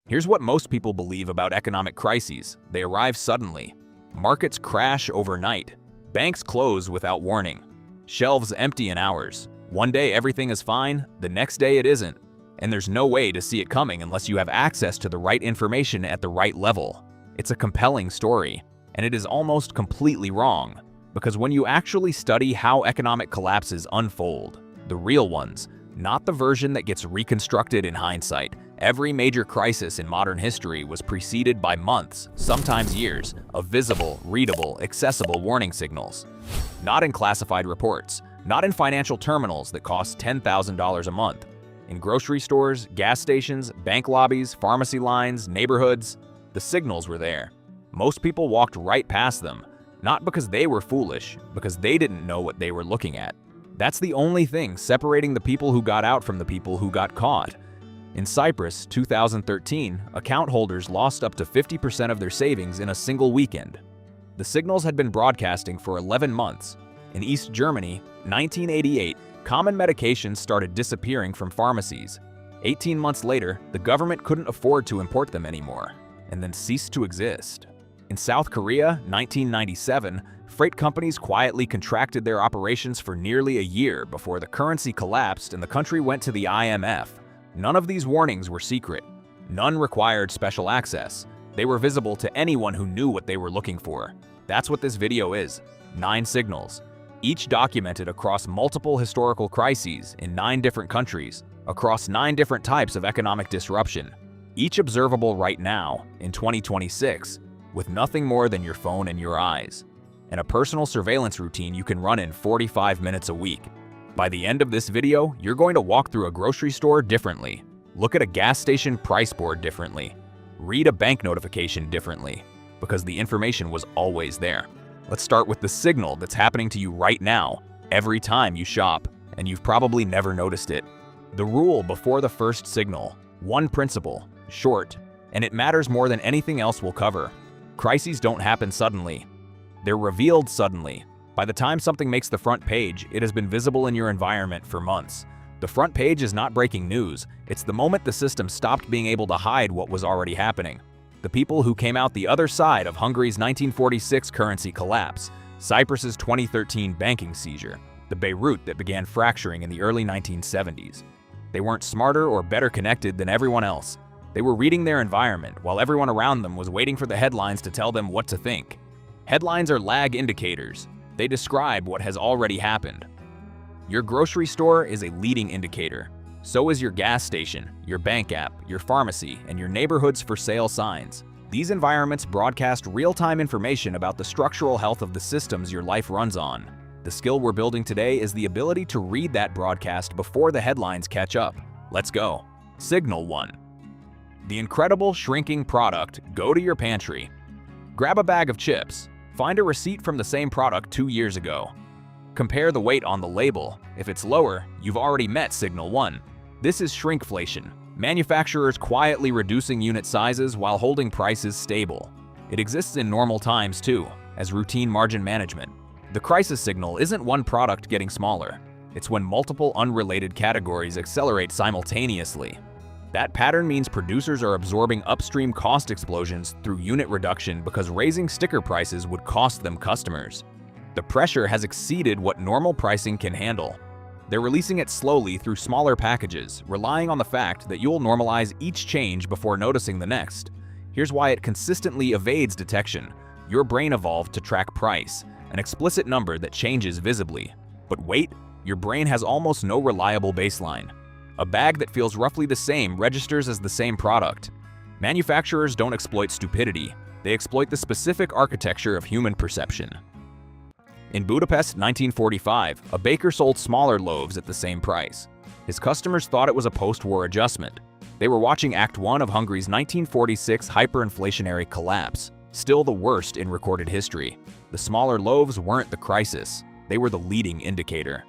Here's what most people believe about economic crises. They arrive suddenly. Markets crash overnight. Banks close without warning. Shelves empty in hours. One day everything is fine, the next day it isn't. And there's no way to see it coming unless you have access to the right information at the right level. It's a compelling story, and it is almost completely wrong. Because when you actually study how economic collapses unfold, the real ones, not the version that gets reconstructed in hindsight, every major crisis in modern history was preceded by months, sometimes years, of visible, readable, accessible warning signals. Not in classified reports, not in financial terminals that cost $10,000 a month. In grocery stores, gas stations, bank lobbies, pharmacy lines, neighborhoods, the signals were there. Most people walked right past them, not because they were foolish, because they didn't know what they were looking at. That's the only thing separating the people who got out from the people who got caught. In Cyprus, 2013, account holders lost up to 50% of their savings in a single weekend. The signals had been broadcasting for 11 months. In East Germany, 1988, common medications started disappearing from pharmacies. 18 months later, the government couldn't afford to import them anymore, and then ceased to exist. In South Korea, 1997, freight companies quietly contracted their operations for nearly a year before the currency collapsed and the country went to the IMF. None of these warnings were secret. None required special access. They were visible to anyone who knew what they were looking for. That's what this video is. 9 signals, each documented across multiple historical crises in 9 different countries, across 9 different types of economic disruption, each observable right now, in 2026, with nothing more than your phone and your eyes, and a personal surveillance routine you can run in 45 minutes a week. By the end of this video, you're going to walk through a grocery store differently, look at a gas station price board differently, read a bank notification differently, because the information was always there. Let's start with the signal that's happening to you right now, every time you shop, and you've probably never noticed it. The rule before the first signal, one principle, short, and it matters more than anything else we'll cover. Crises don't happen suddenly. They're revealed suddenly. By the time something makes the front page, it has been visible in your environment for months. The front page is not breaking news. It's the moment the system stopped being able to hide what was already happening. The people who came out the other side of Hungary's 1946 currency collapse, Cyprus's 2013 banking seizure, the Beirut that began fracturing in the early 1970s. They weren't smarter or better connected than everyone else. They were reading their environment while everyone around them was waiting for the headlines to tell them what to think. Headlines are lag indicators. They describe what has already happened. Your grocery store is a leading indicator. So is your gas station, your bank app, your pharmacy, and your neighborhood's for sale signs. These environments broadcast real-time information about the structural health of the systems your life runs on. The skill we're building today is the ability to read that broadcast before the headlines catch up. Let's go. Signal 1. The incredible shrinking product. Go to your pantry. Grab a bag of chips. Find a receipt from the same product 2 years ago. Compare the weight on the label. If it's lower, you've already met signal 1. This is shrinkflation. Manufacturers quietly reducing unit sizes while holding prices stable. It exists in normal times too, as routine margin management. The crisis signal isn't one product getting smaller. It's when multiple unrelated categories accelerate simultaneously. That pattern means producers are absorbing upstream cost explosions through unit reduction because raising sticker prices would cost them customers. The pressure has exceeded what normal pricing can handle. They're releasing it slowly through smaller packages, relying on the fact that you'll normalize each change before noticing the next. Here's why it consistently evades detection. Your brain evolved to track price, an explicit number that changes visibly. But wait, your brain has almost no reliable baseline. A bag that feels roughly the same registers as the same product. Manufacturers don't exploit stupidity. They exploit the specific architecture of human perception. In Budapest, 1945, a baker sold smaller loaves at the same price. His customers thought it was a post-war adjustment. They were watching Act 1 of Hungary's 1946 hyperinflationary collapse, still the worst in recorded history. The smaller loaves weren't the crisis. They were the leading indicator.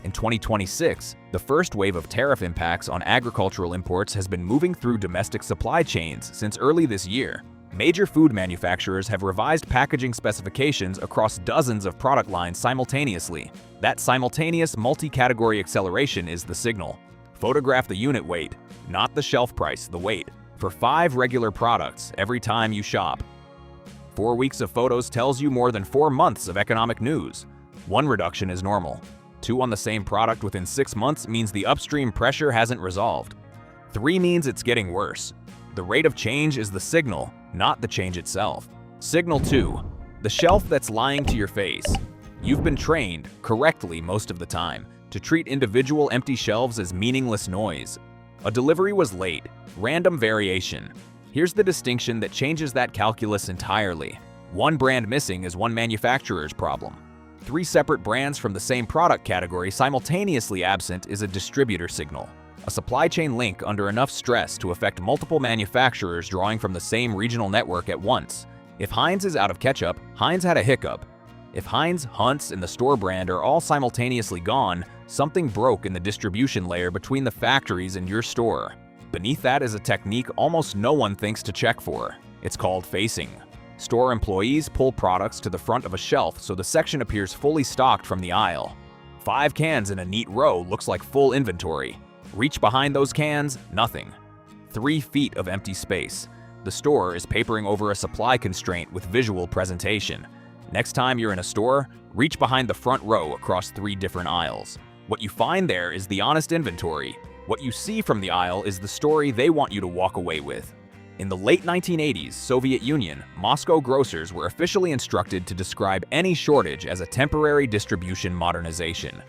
In 2026, the first wave of tariff impacts on agricultural imports has been moving through domestic supply chains since early this year. Major food manufacturers have revised packaging specifications across dozens of product lines simultaneously. That simultaneous multi-category acceleration is the signal. Photograph the unit weight, not the shelf price, the weight. for 5 regular products every time you shop. 4 weeks of photos tells you more than 4 months of economic news. 1 reduction is normal. 2 on the same product within 6 months means the upstream pressure hasn't resolved. 3 means it's getting worse. The rate of change is the signal, not the change itself. Signal 2. The shelf that's lying to your face. You've been trained, correctly most of the time, to treat individual empty shelves as meaningless noise. A delivery was late. Random variation. Here's the distinction that changes that calculus entirely. 1 brand missing is 1 manufacturer's problem. 3 separate brands from the same product category simultaneously absent is a distributor signal. A supply chain link under enough stress to affect multiple manufacturers drawing from the same regional network at once. If Heinz is out of ketchup, Heinz had a hiccup. If Heinz, Hunt's, and the store brand are all simultaneously gone, something broke in the distribution layer between the factories and your store. Beneath that is a technique almost no one thinks to check for. It's called facing. Store employees pull products to the front of a shelf so the section appears fully stocked from the aisle. 5 cans in a neat row looks like full inventory. Reach behind those cans, nothing. 3 feet of empty space. The store is papering over a supply constraint with visual presentation. Next time you're in a store, reach behind the front row across 3 different aisles. What you find there is the honest inventory. What you see from the aisle is the story they want you to walk away with. In the late 1980s, Soviet Union, Moscow grocers were officially instructed to describe any shortage as a temporary distribution modernization.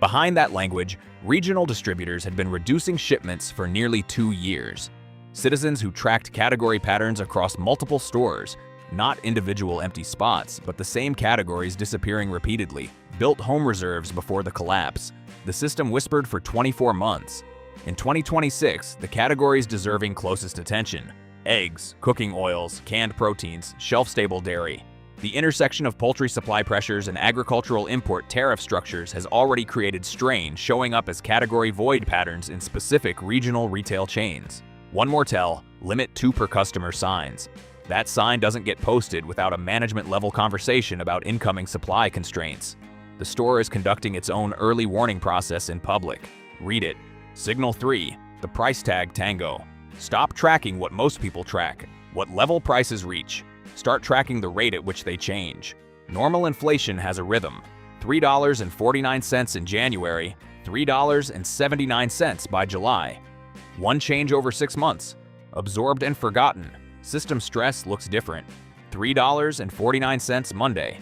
Behind that language, regional distributors had been reducing shipments for nearly 2 years. Citizens who tracked category patterns across multiple stores, not individual empty spots, but the same categories disappearing repeatedly, built home reserves before the collapse. The system whispered for 24 months. In 2026, the categories deserving closest attention: eggs, cooking oils, canned proteins, shelf-stable dairy. The intersection of poultry supply pressures and agricultural import tariff structures has already created strain showing up as category void patterns in specific regional retail chains. One more tell: limit 2 per customer signs. That sign doesn't get posted without a management-level conversation about incoming supply constraints. The store is conducting its own early warning process in public. Read it. Signal 3. The price tag tango. Stop tracking what most people track, what level prices reach. Start tracking the rate at which they change. Normal inflation has a rhythm. $3.49 in January, $3.79 by July. 1 change over 6 months. Absorbed and forgotten. System stress looks different. $3.49 Monday.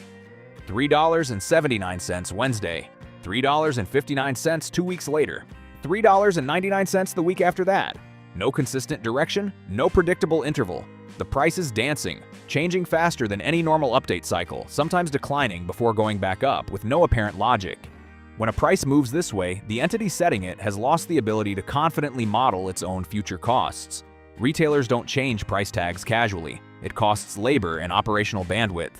$3.79 Wednesday. $3.59 2 weeks later. $3.99 the week after that. No consistent direction, no predictable interval. The price is dancing, changing faster than any normal update cycle, sometimes declining before going back up with no apparent logic. When a price moves this way, the entity setting it has lost the ability to confidently model its own future costs. Retailers don't change price tags casually. It costs labor and operational bandwidth.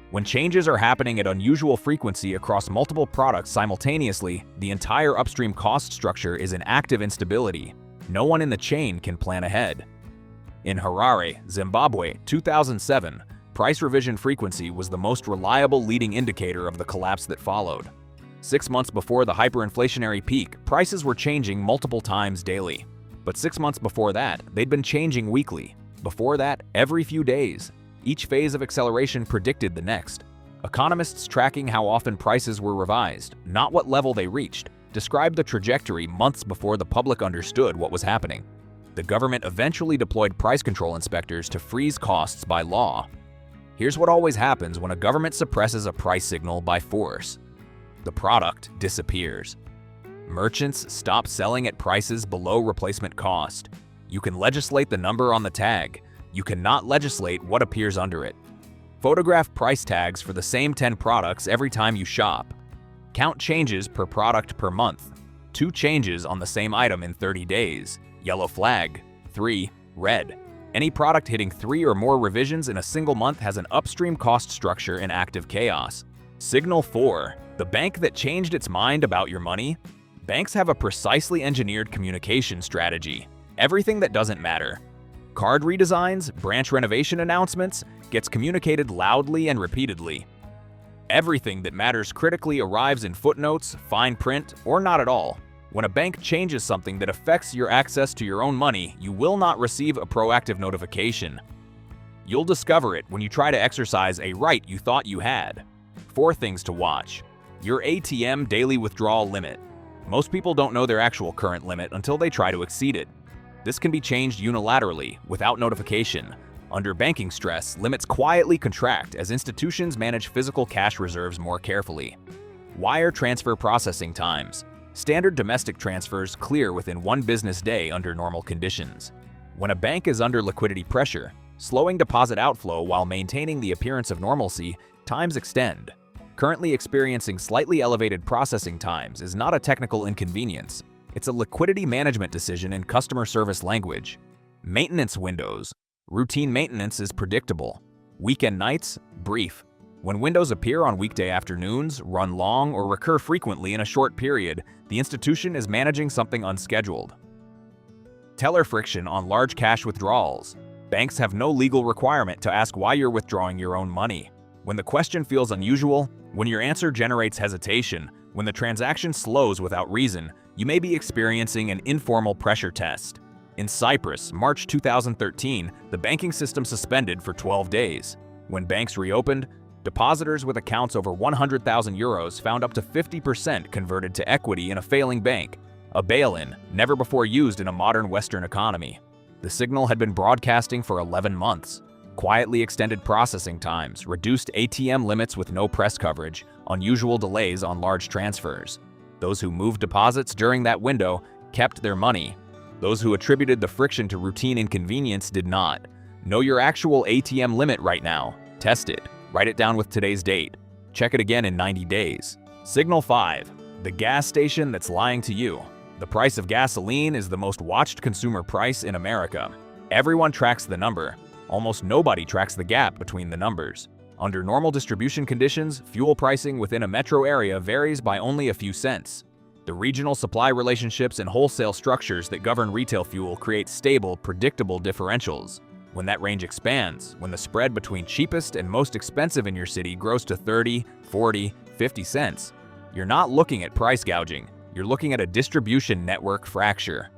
When changes are happening at unusual frequency across multiple products simultaneously, the entire upstream cost structure is in active instability. No one in the chain can plan ahead. In Harare, Zimbabwe, 2007, price revision frequency was the most reliable leading indicator of the collapse that followed. 6 months before the hyperinflationary peak, prices were changing multiple times daily. But 6 months before that, they'd been changing weekly. Before that, every few days. Each phase of acceleration predicted the next. Economists tracking how often prices were revised, not what level they reached, described the trajectory months before the public understood what was happening. The government eventually deployed price control inspectors to freeze costs by law. Here's what always happens when a government suppresses a price signal by force. The product disappears. Merchants stop selling at prices below replacement cost. You can legislate the number on the tag. You cannot legislate what appears under it. Photograph price tags for the same 10 products every time you shop. Count changes per product per month. 2 changes on the same item in 30 days. Yellow flag. 3. Red. Any product hitting 3 or more revisions in a single month has an upstream cost structure in active chaos. Signal 4. The bank that changed its mind about your money. Banks have a precisely engineered communication strategy. Everything that doesn't matter. Card redesigns, branch renovation announcements, gets communicated loudly and repeatedly. Everything that matters critically arrives in footnotes, fine print, or not at all. When a bank changes something that affects your access to your own money, you will not receive a proactive notification. You'll discover it when you try to exercise a right you thought you had. 4 things to watch. Your ATM daily withdrawal limit. Most people don't know their actual current limit until they try to exceed it. This can be changed unilaterally, without notification. Under banking stress, limits quietly contract as institutions manage physical cash reserves more carefully. Wire transfer processing times. Standard domestic transfers clear within 1 business day under normal conditions. When a bank is under liquidity pressure, slowing deposit outflow while maintaining the appearance of normalcy, times extend. Currently experiencing slightly elevated processing times is not a technical inconvenience. It's a liquidity management decision in customer service language. Maintenance windows. Routine maintenance is predictable. Weekend nights, brief. When windows appear on weekday afternoons, run long, or recur frequently in a short period, the institution is managing something unscheduled. Teller friction on large cash withdrawals. Banks have no legal requirement to ask why you're withdrawing your own money. When the question feels unusual, when your answer generates hesitation, when the transaction slows without reason, you may be experiencing an informal pressure test. In Cyprus, March 2013, the banking system suspended for 12 days. When banks reopened, depositors with accounts over 100,000 euros found up to 50% converted to equity in a failing bank, a bail-in never before used in a modern Western economy. The signal had been broadcasting for 11 months. Quietly extended processing times, reduced ATM limits with no press coverage, unusual delays on large transfers. Those who moved deposits during that window kept their money. Those who attributed the friction to routine inconvenience did not. Know your actual ATM limit right now. Test it. Write it down with today's date. Check it again in 90 days. Signal 5. The gas station that's lying to you. The price of gasoline is the most watched consumer price in America. Everyone tracks the number. Almost nobody tracks the gap between the numbers. Under normal distribution conditions, fuel pricing within a metro area varies by only a few cents. The regional supply relationships and wholesale structures that govern retail fuel create stable, predictable differentials. When that range expands, when the spread between cheapest and most expensive in your city grows to 30, 40, 50 cents, you're not looking at price gouging, you're looking at a distribution network fracture.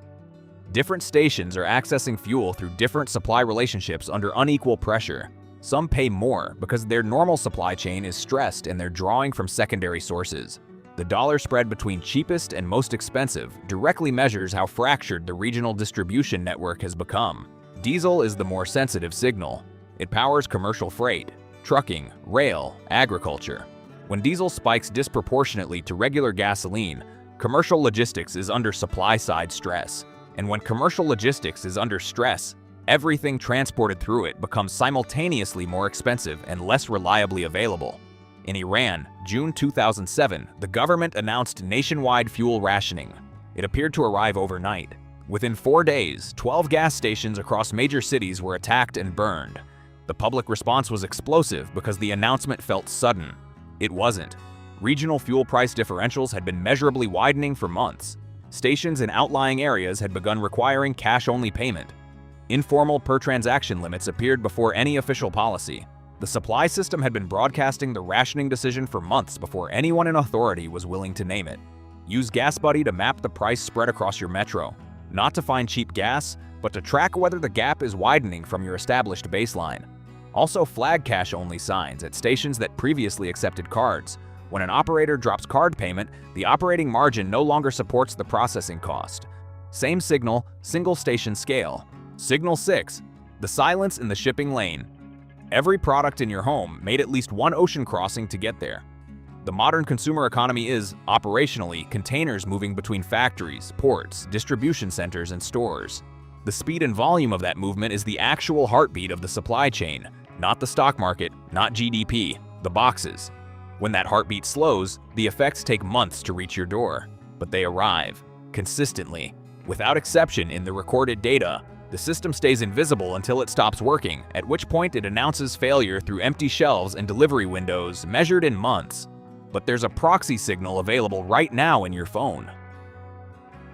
Different stations are accessing fuel through different supply relationships under unequal pressure. Some pay more because their normal supply chain is stressed and they're drawing from secondary sources. The dollar spread between cheapest and most expensive directly measures how fractured the regional distribution network has become. Diesel is the more sensitive signal. It powers commercial freight, trucking, rail, agriculture. When diesel spikes disproportionately to regular gasoline, commercial logistics is under supply-side stress. And when commercial logistics is under stress, everything transported through it becomes simultaneously more expensive and less reliably available. In Iran, June 2007, the government announced nationwide fuel rationing. It appeared to arrive overnight. Within 4 days, 12 gas stations across major cities were attacked and burned. The public response was explosive because the announcement felt sudden. It wasn't. Regional fuel price differentials had been measurably widening for months. Stations in outlying areas had begun requiring cash-only payment. Informal per-transaction limits appeared before any official policy. The supply system had been broadcasting the rationing decision for months before anyone in authority was willing to name it. Use GasBuddy to map the price spread across your metro, not to find cheap gas, but to track whether the gap is widening from your established baseline. Also flag cash-only signs at stations that previously accepted cards. When an operator drops card payment, the operating margin no longer supports the processing cost. Same signal, single station scale. Signal 6. The silence in the shipping lane. Every product in your home made at least one ocean crossing to get there. The modern consumer economy is, operationally, containers moving between factories, ports, distribution centers, and stores. The speed and volume of that movement is the actual heartbeat of the supply chain, not the stock market, not GDP, the boxes. When that heartbeat slows, the effects take months to reach your door, but they arrive, consistently. Without exception in the recorded data, the system stays invisible until it stops working, at which point it announces failure through empty shelves and delivery windows measured in months. But there's a proxy signal available right now in your phone.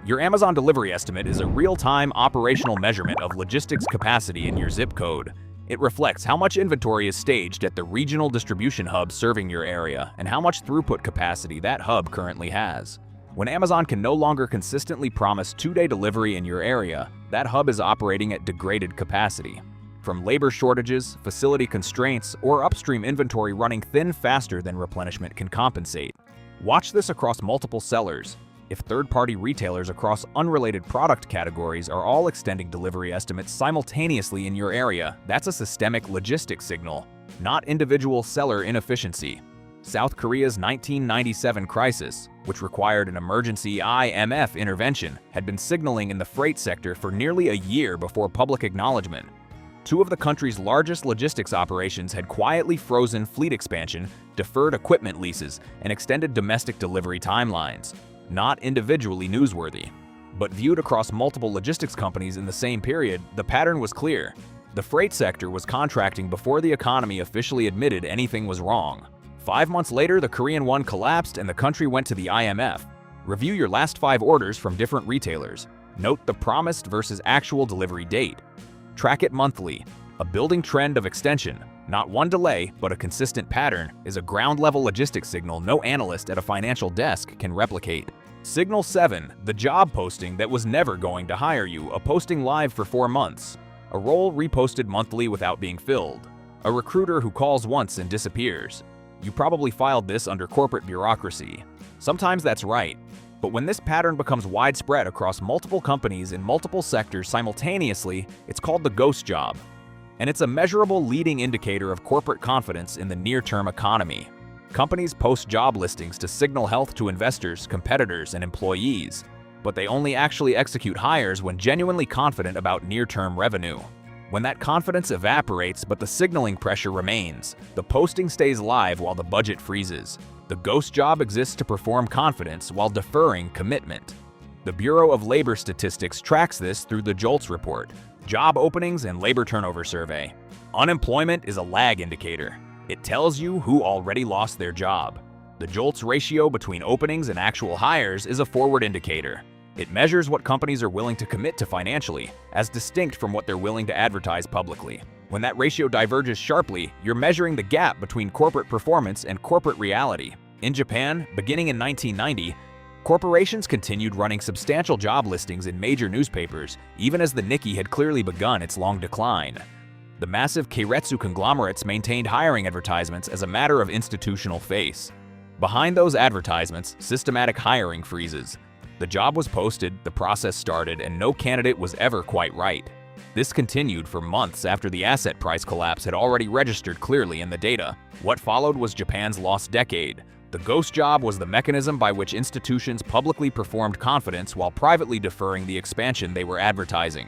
Your Amazon delivery estimate is a real-time operational measurement of logistics capacity in your zip code. It reflects how much inventory is staged at the regional distribution hub serving your area and how much throughput capacity that hub currently has. When Amazon can no longer consistently promise 2-day delivery in your area, that hub is operating at degraded capacity. From labor shortages, facility constraints, or upstream inventory running thin faster than replenishment can compensate. Watch this across multiple sellers. If third-party retailers across unrelated product categories are all extending delivery estimates simultaneously in your area, that's a systemic logistics signal, not individual seller inefficiency. South Korea's 1997 crisis, which required an emergency IMF intervention, had been signaling in the freight sector for nearly a year before public acknowledgement. Two of the country's largest logistics operations had quietly frozen fleet expansion, deferred equipment leases, and extended domestic delivery timelines. Not individually newsworthy. But viewed across multiple logistics companies in the same period, the pattern was clear. The freight sector was contracting before the economy officially admitted anything was wrong. 5 months later, the Korean won collapsed and the country went to the IMF. Review your last 5 orders from different retailers. Note the promised versus actual delivery date. Track it monthly. A building trend of extension, not one delay, but a consistent pattern, is a ground-level logistics signal no analyst at a financial desk can replicate. Signal 7, the job posting that was never going to hire you, a posting live for 4 months. A role reposted monthly without being filled. A recruiter who calls once and disappears. You probably filed this under corporate bureaucracy. Sometimes that's right. But when this pattern becomes widespread across multiple companies in multiple sectors simultaneously, it's called the ghost job. And it's a measurable leading indicator of corporate confidence in the near-term economy. Companies post job listings to signal health to investors, competitors, and employees, but they only actually execute hires when genuinely confident about near-term revenue. When that confidence evaporates but the signaling pressure remains, the posting stays live while the budget freezes. The ghost job exists to perform confidence while deferring commitment. The Bureau of Labor Statistics tracks this through the JOLTS report, Job Openings and Labor Turnover Survey. Unemployment is a lag indicator. It tells you who already lost their job. The JOLTS ratio between openings and actual hires is a forward indicator. It measures what companies are willing to commit to financially, as distinct from what they're willing to advertise publicly. When that ratio diverges sharply, you're measuring the gap between corporate performance and corporate reality. In Japan, beginning in 1990, corporations continued running substantial job listings in major newspapers, even as the Nikkei had clearly begun its long decline. The massive keiretsu conglomerates maintained hiring advertisements as a matter of institutional face. Behind those advertisements, systematic hiring freezes. The job was posted, the process started, and no candidate was ever quite right. This continued for months after the asset price collapse had already registered clearly in the data. What followed was Japan's lost decade. The ghost job was the mechanism by which institutions publicly performed confidence while privately deferring the expansion they were advertising.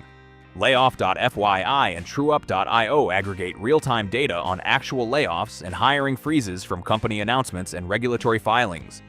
Layoff.fyi and TrueUp.io aggregate real-time data on actual layoffs and hiring freezes from company announcements and regulatory filings.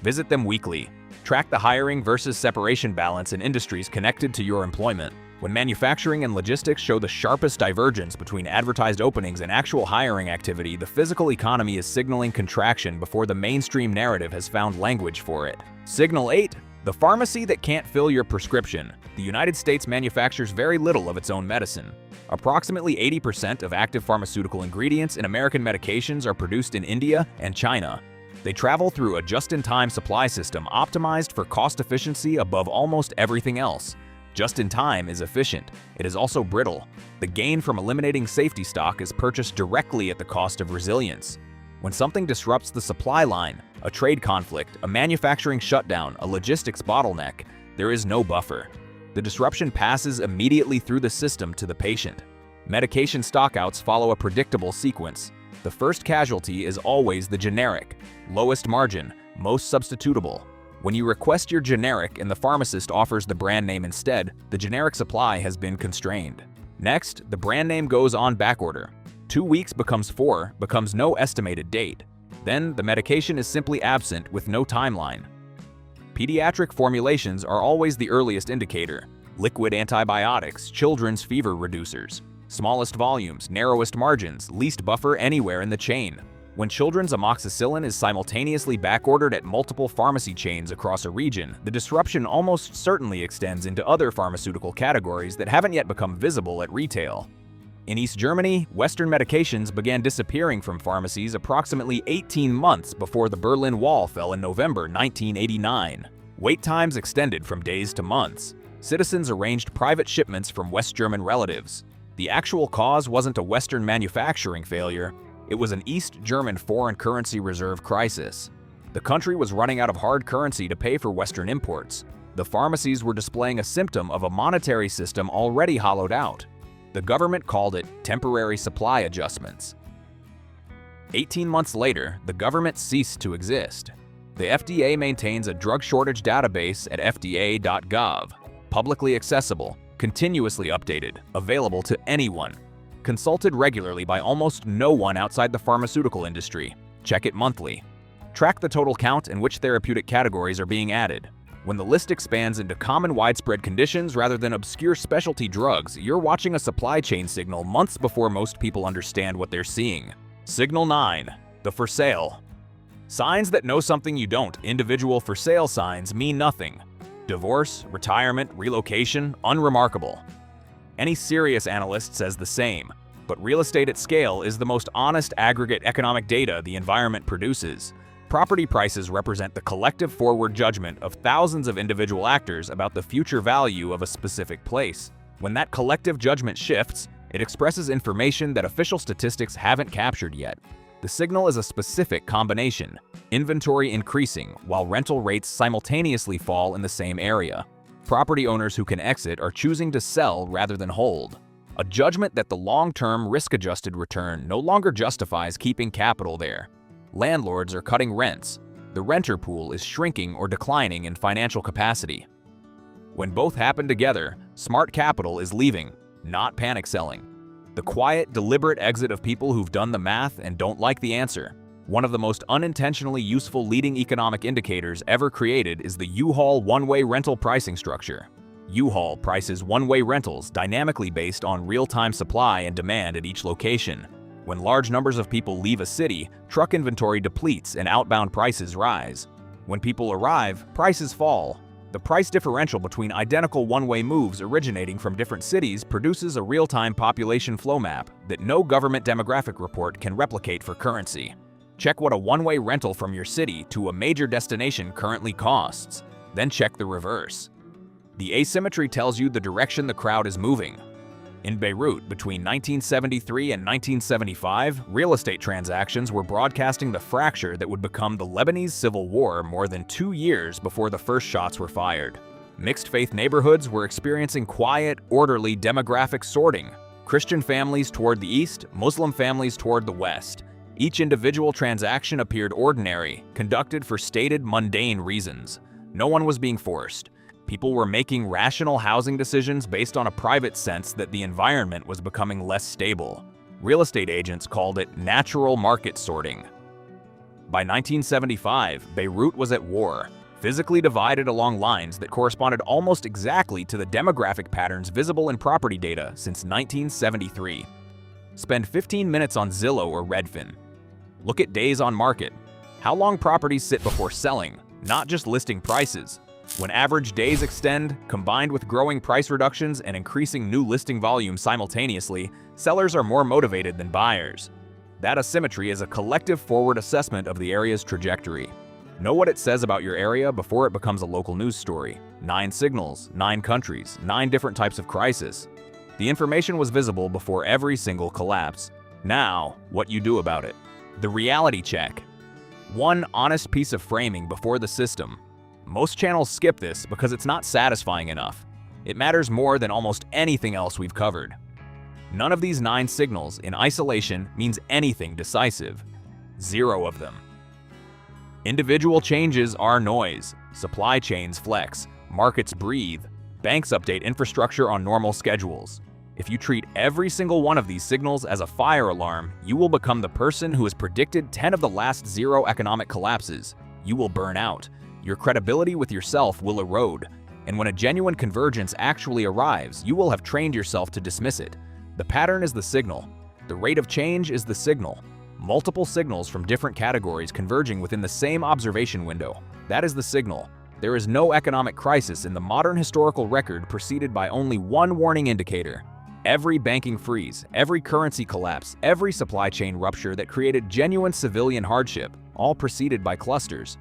Visit them weekly. Track the hiring versus separation balance in industries connected to your employment. When manufacturing and logistics show the sharpest divergence between advertised openings and actual hiring activity, the physical economy is signaling contraction before the mainstream narrative has found language for it. Signal 8. The pharmacy that can't fill your prescription. The United States manufactures very little of its own medicine. Approximately 80% of active pharmaceutical ingredients in American medications are produced in India and China. They travel through a just-in-time supply system optimized for cost efficiency above almost everything else. Just-in-time is efficient. It is also brittle. The gain from eliminating safety stock is purchased directly at the cost of resilience. When something disrupts the supply line, a trade conflict, a manufacturing shutdown, a logistics bottleneck, there is no buffer. The disruption passes immediately through the system to the patient. Medication stockouts follow a predictable sequence. The first casualty is always the generic, lowest margin, most substitutable. When you request your generic and the pharmacist offers the brand name instead, the generic supply has been constrained. Next, the brand name goes on backorder. 2 weeks becomes 4, becomes no estimated date. Then, the medication is simply absent with no timeline. Pediatric formulations are always the earliest indicator. Liquid antibiotics, children's fever reducers. Smallest volumes, narrowest margins, least buffer anywhere in the chain. When children's amoxicillin is simultaneously backordered at multiple pharmacy chains across a region, the disruption almost certainly extends into other pharmaceutical categories that haven't yet become visible at retail. In East Germany, Western medications began disappearing from pharmacies approximately 18 months before the Berlin Wall fell in November 1989. Wait times extended from days to months. Citizens arranged private shipments from West German relatives. The actual cause wasn't a Western manufacturing failure, it was an East German foreign currency reserve crisis. The country was running out of hard currency to pay for Western imports. The pharmacies were displaying a symptom of a monetary system already hollowed out. The government called it temporary supply adjustments. 18 months later, the government ceased to exist. The FDA maintains a drug shortage database at fda.gov, publicly accessible, continuously updated, available to anyone. Consulted regularly by almost no one outside the pharmaceutical industry. Check it monthly. Track the total count and which therapeutic categories are being added. When the list expands into common widespread conditions rather than obscure specialty drugs, you're watching a supply chain signal months before most people understand what they're seeing. Signal 9. The for sale. Signs that know something you don't. Individual for sale signs mean nothing. Divorce, retirement, relocation, unremarkable. Any serious analyst says the same, but real estate at scale is the most honest aggregate economic data the environment produces. Property prices represent the collective forward judgment of thousands of individual actors about the future value of a specific place. When that collective judgment shifts, it expresses information that official statistics haven't captured yet. The signal is a specific combination: inventory increasing while rental rates simultaneously fall in the same area. Property owners who can exit are choosing to sell rather than hold. A judgment that the long-term risk-adjusted return no longer justifies keeping capital there. Landlords are cutting rents. The renter pool is shrinking or declining in financial capacity. When both happen together, smart capital is leaving, not panic selling. The quiet, deliberate exit of people who've done the math and don't like the answer. One of the most unintentionally useful leading economic indicators ever created is the U-Haul one-way rental pricing structure. U-Haul prices one-way rentals dynamically based on real-time supply and demand at each location. When large numbers of people leave a city, truck inventory depletes and outbound prices rise. When people arrive, prices fall. The price differential between identical one-way moves originating from different cities produces a real-time population flow map that no government demographic report can replicate for currency. Check what a one-way rental from your city to a major destination currently costs. Then check the reverse. The asymmetry tells you the direction the crowd is moving. In Beirut, between 1973 and 1975, real estate transactions were broadcasting the fracture that would become the Lebanese Civil War more than 2 years before the first shots were fired. Mixed-faith neighborhoods were experiencing quiet, orderly demographic sorting. Christian families toward the east, Muslim families toward the west. Each individual transaction appeared ordinary, conducted for stated mundane reasons. No one was being forced. People were making rational housing decisions based on a private sense that the environment was becoming less stable. Real estate agents called it natural market sorting. By 1975, Beirut was at war, physically divided along lines that corresponded almost exactly to the demographic patterns visible in property data since 1973. Spend 15 minutes on Zillow or Redfin. Look at days on market. How long properties sit before selling, not just listing prices. When average days extend, combined with growing price reductions and increasing new listing volume simultaneously, sellers are more motivated than buyers. That asymmetry is a collective forward assessment of the area's trajectory. Know what it says about your area before it becomes a local news story. 9 signals, 9 countries, 9 different types of crisis. The information was visible before every single collapse. Now, what you do about it. The reality check. One honest piece of framing before the system. Most channels skip this because it's not satisfying enough. It matters more than almost anything else we've covered. None of these 9 signals in isolation means anything decisive. 0 of them. Individual changes are noise. Supply chains flex. Markets breathe. Banks update infrastructure on normal schedules. If you treat every single one of these signals as a fire alarm, you will become the person who has predicted 10 of the last 0 economic collapses. You will burn out. Your credibility with yourself will erode, and when a genuine convergence actually arrives, you will have trained yourself to dismiss it. The pattern is the signal. The rate of change is the signal. Multiple signals from different categories converging within the same observation window. That is the signal. There is no economic crisis in the modern historical record preceded by only one warning indicator. Every banking freeze, every currency collapse, every supply chain rupture that created genuine civilian hardship, all preceded by clusters.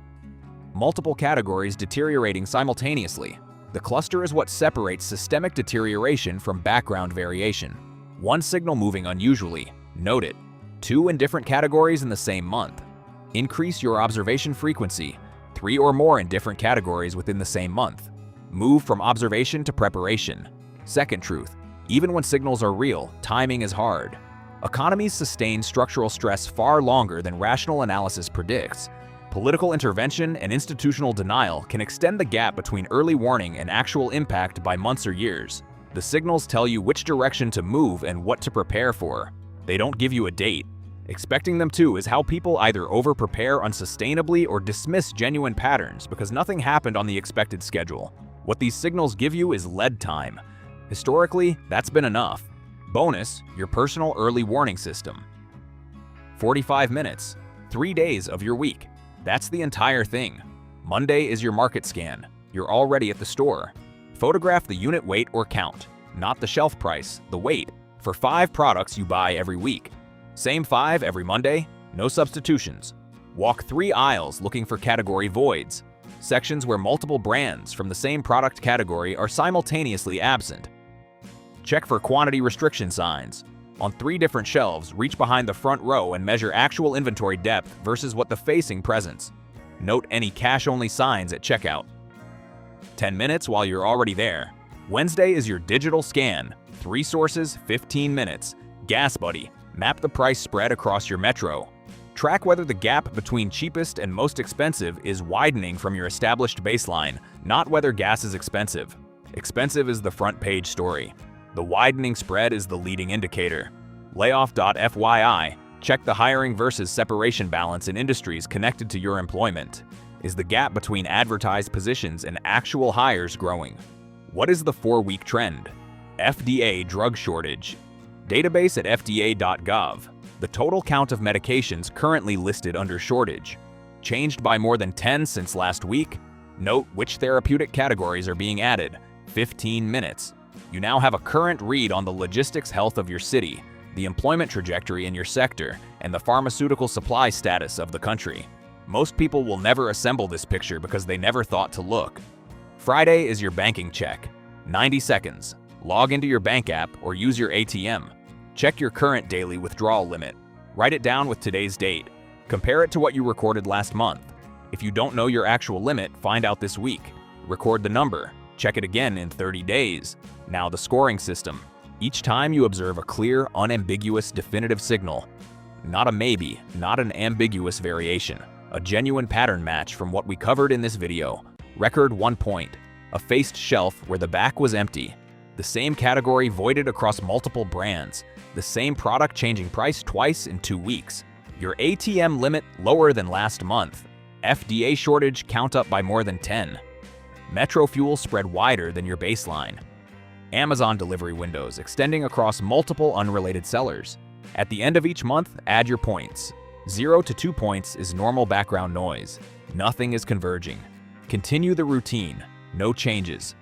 Multiple categories deteriorating simultaneously. The cluster is what separates systemic deterioration from background variation. One signal moving unusually, note it. Two in different categories in the same month. Increase your observation frequency, 3 or more in different categories within the same month. Move from observation to preparation. Second truth, even when signals are real, timing is hard. Economies sustain structural stress far longer than rational analysis predicts. Political intervention and institutional denial can extend the gap between early warning and actual impact by months or years. The signals tell you which direction to move and what to prepare for. They don't give you a date. Expecting them to is how people either over-prepare unsustainably or dismiss genuine patterns because nothing happened on the expected schedule. What these signals give you is lead time. Historically, that's been enough. Bonus, your personal early warning system. 45 minutes, 3 days of your week. That's the entire thing. Monday is your market scan. You're already at the store. Photograph the unit weight or count, not the shelf price, the weight, for 5 products you buy every week. Same 5 every Monday, no substitutions. Walk 3 aisles looking for category voids, sections where multiple brands from the same product category are simultaneously absent. Check for quantity restriction signs. On 3 different shelves, reach behind the front row and measure actual inventory depth versus what the facing presents. Note any cash-only signs at checkout. 10 minutes while you're already there. Wednesday is your digital scan. 3 sources, 15 minutes. Gas Buddy. Map the price spread across your metro. Track whether the gap between cheapest and most expensive is widening from your established baseline, not whether gas is expensive. Expensive is the front page story. The widening spread is the leading indicator. Layoff.fyi, check the hiring versus separation balance in industries connected to your employment. Is the gap between advertised positions and actual hires growing? What is the 4-week trend? FDA drug shortage. Database at fda.gov. The total count of medications currently listed under shortage. Changed by more than 10 since last week. Note which therapeutic categories are being added. 15 minutes. You now have a current read on the logistics health of your city, the employment trajectory in your sector, and the pharmaceutical supply status of the country. Most people will never assemble this picture because they never thought to look. Friday is your banking check. 90 seconds. Log into your bank app or use your ATM. Check your current daily withdrawal limit. Write it down with today's date. Compare it to what you recorded last month. If you don't know your actual limit, find out this week. Record the number. Check it again in 30 days. Now the scoring system. Each time you observe a clear, unambiguous, definitive signal. Not a maybe, not an ambiguous variation. A genuine pattern match from what we covered in this video. Record 1 point. A faced shelf where the back was empty. The same category voided across multiple brands. The same product changing price twice in 2 weeks. Your ATM limit lower than last month. FDA shortage count up by more than 10. Metro fuel spread wider than your baseline. Amazon delivery windows extending across multiple unrelated sellers. At the end of each month, add your points. 0 to 2 points is normal background noise. Nothing is converging. Continue the routine. No changes.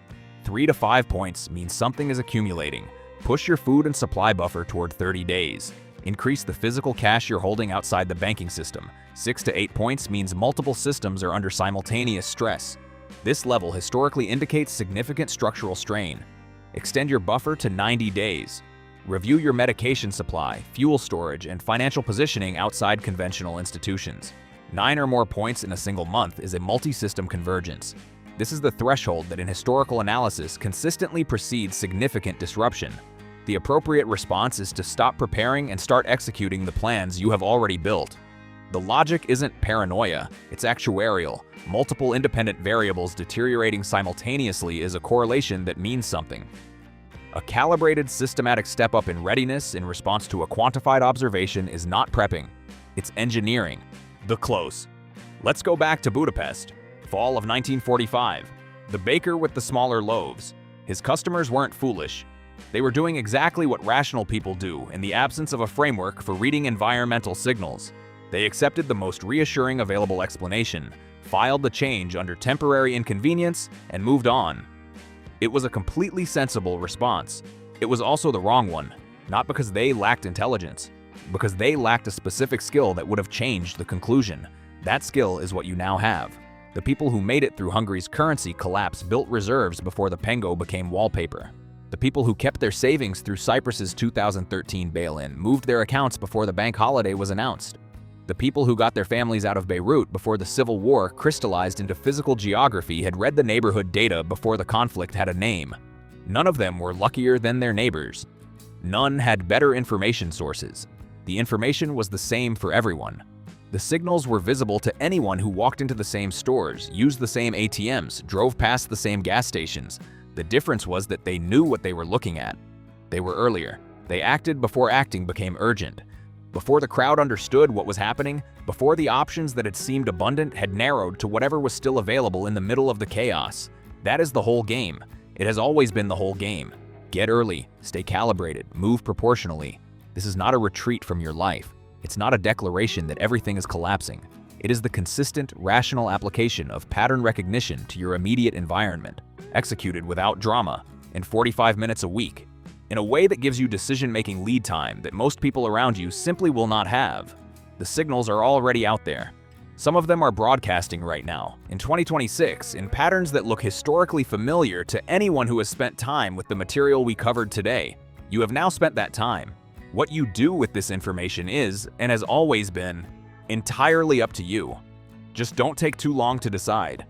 3 to 5 points means something is accumulating. Push your food and supply buffer toward 30 days. Increase the physical cash you're holding outside the banking system. 6 to 8 points means multiple systems are under simultaneous stress. This level historically indicates significant structural strain. Extend your buffer to 90 days. Review your medication supply, fuel storage, and financial positioning outside conventional institutions. 9 or more points in a single month is a multi-system convergence. This is the threshold that in historical analysis consistently precedes significant disruption. The appropriate response is to stop preparing and start executing the plans you have already built. The logic isn't paranoia, it's actuarial. Multiple independent variables deteriorating simultaneously is a correlation that means something. A calibrated, systematic step-up in readiness in response to a quantified observation is not prepping, it's engineering. The close. Let's go back to Budapest. Fall of 1945. The baker with the smaller loaves. His customers weren't foolish. They were doing exactly what rational people do in the absence of a framework for reading environmental signals. They accepted the most reassuring available explanation, filed the change under temporary inconvenience, and moved on. It was a completely sensible response. It was also the wrong one, not because they lacked intelligence, because they lacked a specific skill that would have changed the conclusion. That skill is what you now have. The people who made it through Hungary's currency collapse built reserves before the pengo became wallpaper. The people who kept their savings through Cyprus's 2013 bail-in moved their accounts before the bank holiday was announced. The people who got their families out of Beirut before the civil war crystallized into physical geography had read the neighborhood data before the conflict had a name. None of them were luckier than their neighbors. None had better information sources. The information was the same for everyone. The signals were visible to anyone who walked into the same stores, used the same ATMs, drove past the same gas stations. The difference was that they knew what they were looking at. They were earlier. They acted before acting became urgent. Before the crowd understood what was happening, before the options that had seemed abundant had narrowed to whatever was still available in the middle of the chaos. That is the whole game. It has always been the whole game. Get early, stay calibrated, move proportionally. This is not a retreat from your life. It's not a declaration that everything is collapsing. It is the consistent, rational application of pattern recognition to your immediate environment, executed without drama, in 45 minutes a week, in a way that gives you decision-making lead time that most people around you simply will not have. The signals are already out there. Some of them are broadcasting right now, in 2026, in patterns that look historically familiar to anyone who has spent time with the material we covered today. You have now spent that time. What you do with this information is, and has always been, entirely up to you. Just don't take too long to decide.